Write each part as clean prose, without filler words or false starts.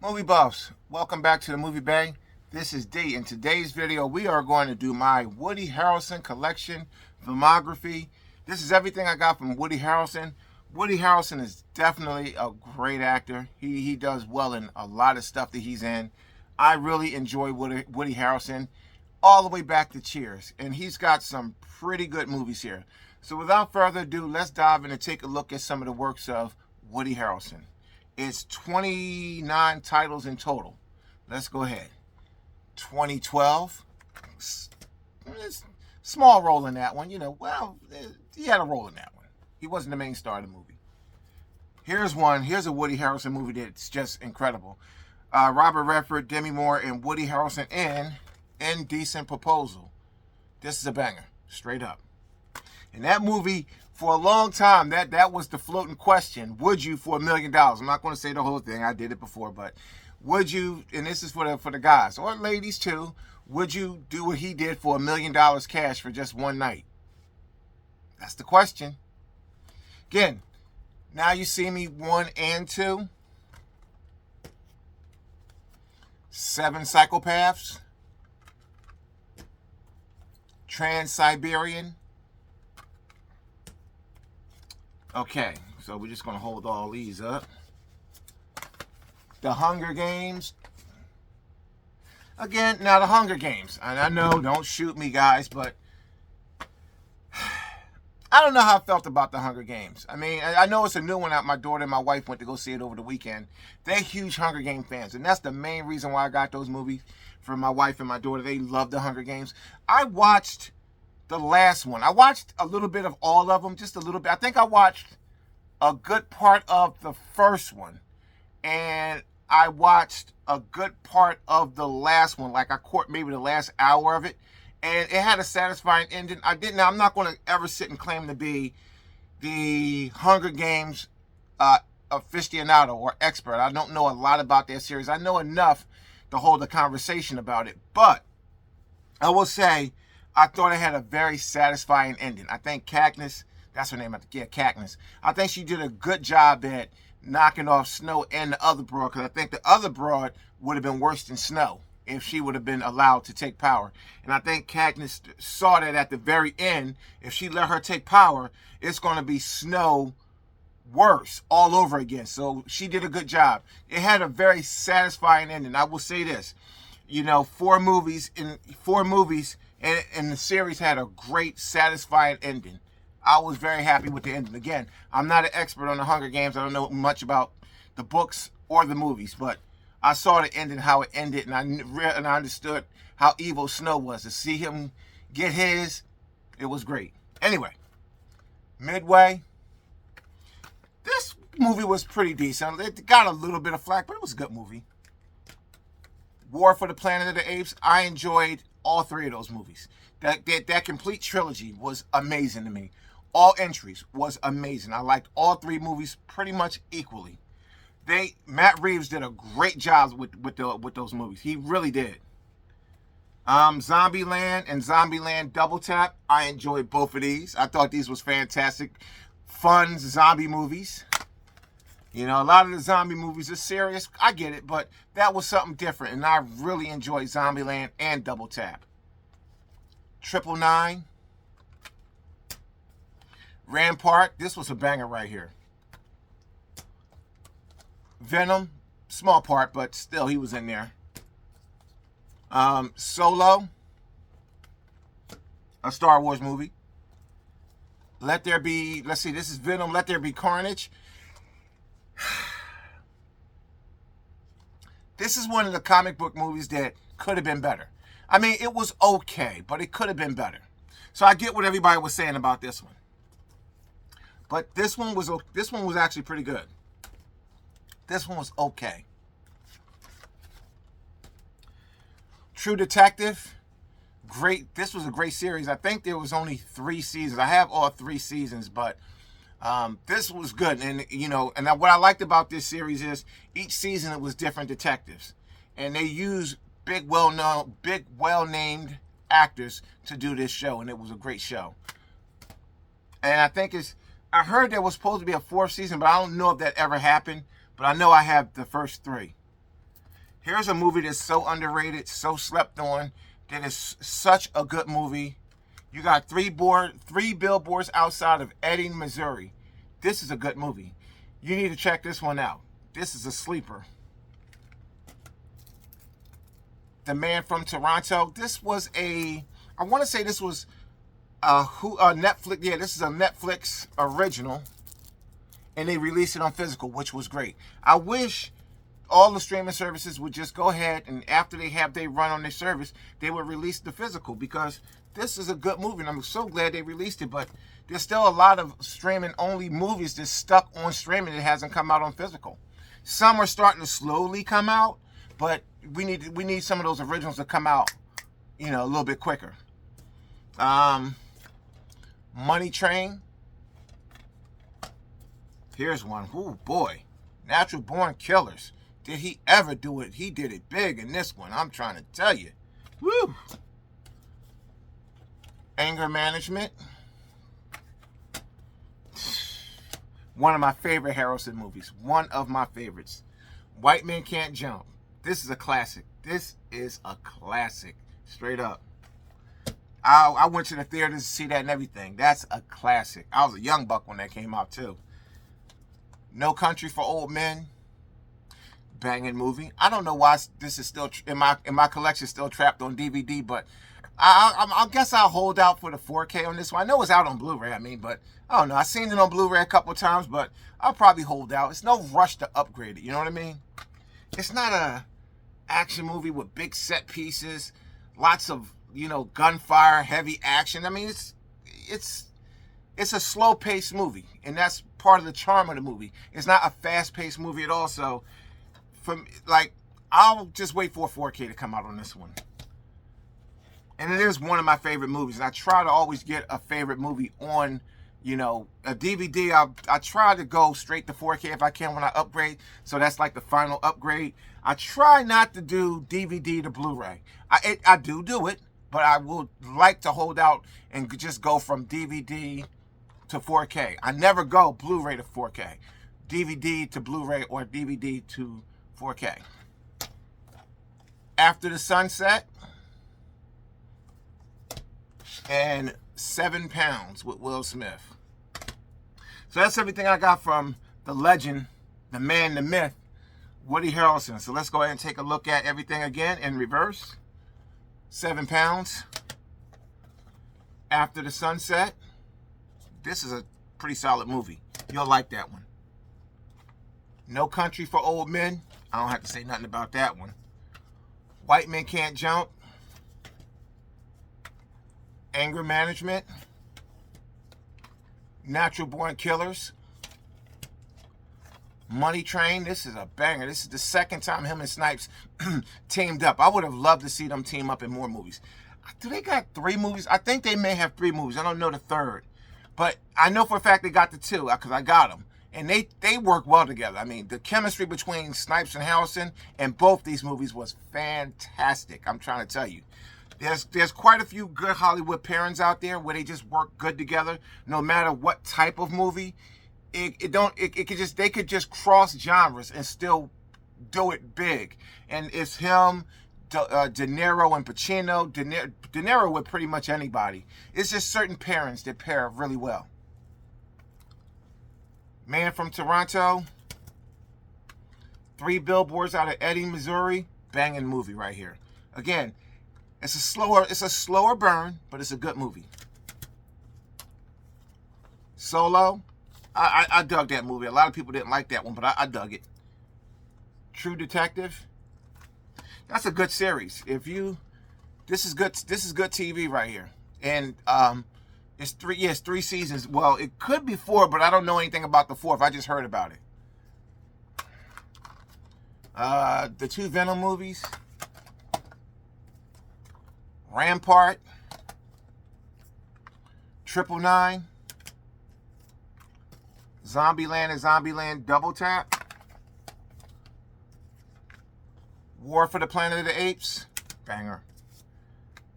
Movie buffs, welcome back to the Movie Bay. This is D. In today's video, we are going to do my Woody Harrelson collection filmography. This is everything I got from Woody Harrelson. Woody Harrelson is definitely a great actor. He does well in a lot of stuff that he's in. I really enjoy Woody Harrelson all the way back to Cheers. And he's got some pretty good movies here. So without further ado, let's dive in and take a look at some of the works of Woody Harrelson. It's 29 titles in total. Let's go ahead. 2012. Small role in that one. He had a role in that one. He wasn't the main star of the movie. Here's one. Here's a Woody Harrelson movie that's just incredible. Robert Redford, Demi Moore, and Woody Harrelson in Indecent Proposal. This is a banger. Straight up. And that movie, for a long time, that was the floating question. Would you for $1 million? I'm not going to say the whole thing. I did it before, but would you? And this is for the guys or ladies too. Would you do what he did for $1 million cash for just one night? That's the question. Again, Now You See Me 1 and 2. 7 Psychopaths. Trans-Siberian. Okay, so we're just going to hold all these up. The Hunger Games. Again, now the Hunger Games. And I know, don't shoot me, guys, but I don't know how I felt about the Hunger Games. I mean, I know it's a new one out. My daughter and my wife went to go see it over the weekend. They're huge Hunger Game fans, and that's the main reason why I got those movies for my wife and my daughter. They love the Hunger Games. I watched the last one. I watched a little bit of all of them, just a little bit. I think I watched a good part of the first one, and I watched a good part of the last one. Like I caught maybe the last hour of it, and it had a satisfying ending. I'm not going to ever sit and claim to be the Hunger Games aficionado or expert. I don't know a lot about that series. I know enough to hold a conversation about it, but I will say I thought it had a very satisfying ending. I think Katniss, that's her name, Katniss. I think she did a good job at knocking off Snow and the other broad, because I think the other broad would have been worse than Snow if she would have been allowed to take power. And I think Katniss saw that at the very end, if she let her take power, it's going to be Snow worse all over again. So she did a good job. It had a very satisfying ending. I will say this, 4 movies and the series had a great satisfying ending. I was very happy with the ending. Again, I'm not an expert on the Hunger Games. I don't know much about the books or the movies, but I saw the ending, how it ended, and I understood how evil Snow was. To see him get his, it was great. Anyway, Midway. This movie was pretty decent. It got a little bit of flack, but it was a good movie. War for the Planet of the Apes. I enjoyed all 3 of those movies. That complete trilogy was amazing to me. All entries was amazing. I liked all 3 movies pretty much equally. Matt Reeves did a great job with those movies. He really did. Zombieland and Zombieland Double Tap. I enjoyed both of these. I thought these was fantastic, fun zombie movies. A lot of the zombie movies are serious. I get it, but that was something different, and I really enjoyed Zombieland and Double Tap. 999. Rampart. This was a banger right here. Venom. Small part, but still he was in there. Solo. A Star Wars movie. Let There Be, let's see, this is Venom, Let There Be Carnage. This is one of the comic book movies that could have been better. I mean, it was okay, but it could have been better. So I get what everybody was saying about this one. But this one was actually pretty good. This one was okay. True Detective. Great. This was a great series. I think there was only 3 seasons. I have all 3 seasons, but this was good. And what I liked about this series is each season it was different detectives, and they used big, well-named actors to do this show, and it was a great show. And I heard there was supposed to be a 4th season, but I don't know if that ever happened. But I know I have the first 3. Here's a movie that's so underrated, so slept on, that is such a good movie. You got three billboards outside of Ebbing, Missouri. This is a good movie. You need to check this one out. This is a sleeper. The Man from Toronto. This was I want to say this was a Netflix. Yeah, this is a Netflix original, and they released it on physical, which was great. I wish all the streaming services would just go ahead and after they have their run on their service, they would release the physical, because this is a good movie and I'm so glad they released it. But there's still a lot of streaming only movies that's stuck on streaming that hasn't come out on physical. Some are starting to slowly come out, but we need some of those originals to come out, a little bit quicker. Money Train. Here's one. Oh boy, Natural Born Killers. Did he ever do it? He did it big in this one. I'm trying to tell you. Woo! Anger Management. One of my favorite Harrelson movies. One of my favorites. White Men Can't Jump. This is a classic. This is a classic. Straight up. I went to the theater to see that and everything. That's a classic. I was a young buck when that came out too. No Country for Old Men. Banging movie. I don't know why this is still in my collection, still trapped on DVD, but I guess I'll hold out for the 4K on this one. I know it's out on Blu-ray, but I don't know. I've seen it on Blu-ray a couple of times, but I'll probably hold out. It's no rush to upgrade it, you know what I mean? It's not a action movie with big set pieces, lots of, gunfire, heavy action. I mean, it's a slow-paced movie, and that's part of the charm of the movie. It's not a fast-paced movie at all, so I'll just wait for a 4K to come out on this one. And it is one of my favorite movies. And I try to always get a favorite movie on, a DVD. I try to go straight to 4K if I can when I upgrade. So that's like the final upgrade. I try not to do DVD to Blu-ray. I do it, but I would like to hold out and just go from DVD to 4K. I never go Blu-ray to 4K. DVD to Blu-ray or DVD to 4K. After the Sunset and 7 Pounds with Will Smith. So that's everything I got from the legend, the man, the myth, Woody Harrelson. So let's go ahead and take a look at everything again in reverse. 7 Pounds. After the Sunset. This is a pretty solid movie. You'll like that one. No Country for Old Men. I don't have to say nothing about that one. White Men Can't Jump. Anger Management. Natural Born Killers. Money Train. This is a banger. This is the second time him and Snipes teamed up. I would have loved to see them team up in more movies. Do they got 3 movies? I think they may have 3 movies. I don't know the third. But I know for a fact they got the 2 because I got them. And they work well together. I mean, the chemistry between Snipes and Harrelson in both these movies was fantastic. I'm trying to tell you. There's quite a few good Hollywood pairings out there where they just work good together, no matter what type of movie. They could just cross genres and still do it big. And it's him, De Niro and Pacino. De Niro with pretty much anybody. It's just certain pairings that pair really well. Man from Toronto. 3 billboards out of Ebbing, Missouri. Banging movie right here. Again, it's a slower burn, but it's a good movie. Solo. I dug that movie. A lot of people didn't like that one, but I dug it. True Detective. That's a good series. This is good TV right here. And it's 3 seasons. Well, it could be 4, but I don't know anything about the 4th. I just heard about it. The 2 Venom movies. Rampart. 999. Zombieland and Zombieland Double Tap. War for the Planet of the Apes. Banger.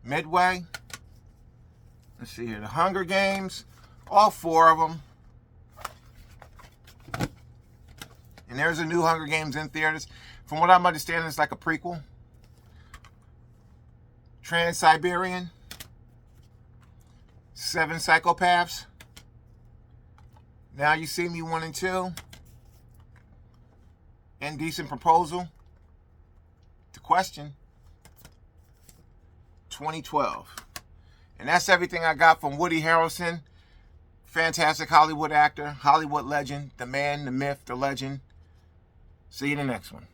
Midway. Let's see here. The Hunger Games. All 4 of them. And there's a new Hunger Games in theaters. From what I'm understanding, it's like a prequel. Trans-Siberian. 7 Psychopaths. Now You See Me 1 and 2. Indecent Proposal. The Question. 2012. And that's everything I got from Woody Harrelson. Fantastic Hollywood actor, Hollywood legend, the man, the myth, the legend. See you in the next one.